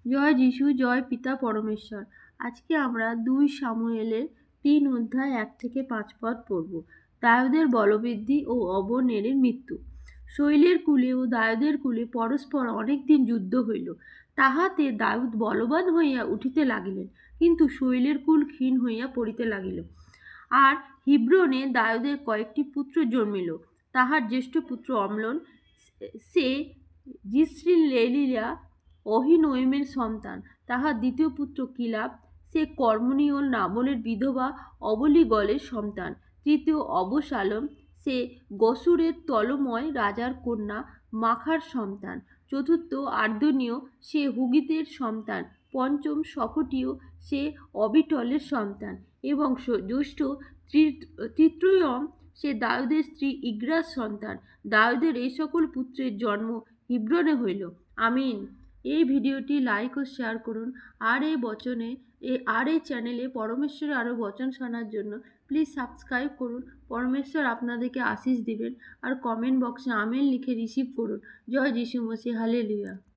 জয় যিশু, জয় পিতা পরমেশ্বর। আজকে আমরা 2 সামুয়েলের 3 অধ্যায় 1 থেকে 5 পদ পড়ব। দাউদের বলবৃদ্ধি ও অবনেরের মৃত্যু। শৈলের কুলে ও দাউদের কুলে পরস্পর অনেক দিন যুদ্ধ হইল। তাহাতে দাউদ বলবান হইয়া উঠিতে লাগিলেন, কিন্তু শৈলের কুল ক্ষীণ হইয়া পড়িতে লাগিল। আর হিব্রনে দাউদের কয়েকটি পুত্র জন্মিল। তাহার জ্যেষ্ঠ পুত্র অম্লন, সে যিসরায়েলীরা অহিনৈমের সন্তান। তাহার দ্বিতীয় পুত্র কিলাব, সে কর্মনীয় নাবলের বিধবা অবলীগলের সন্তান। তৃতীয় অবসালম, সে গসুরের তলময় রাজার কন্যা মাখার সন্তান। চতুর্থ আর্দনীয়, সে হুগিতের সন্তান। পঞ্চম শফটীয়, সে অবিটলের সন্তান। এবং জ্যেষ্ঠ তৃতীয়ম, সে দাউদের স্ত্রী ইগ্রার সন্তান। দাউদের এই সকল পুত্রের জন্ম হিব্রনে হইল। আমিন। এই ভিডিওটি লাইক ও শেয়ার করুন। আর এই চ্যানেলে পরমেশ্বরের আরও বচন শোনার জন্য প্লিজ সাবস্ক্রাইব করুন। পরমেশ্বর আপনাদেরকে আশীষ দিবেন। আর কমেন্ট বক্সে আমেন লিখে রিসিভ করুন। জয় যিশু মসিহ, হালেলুয়া।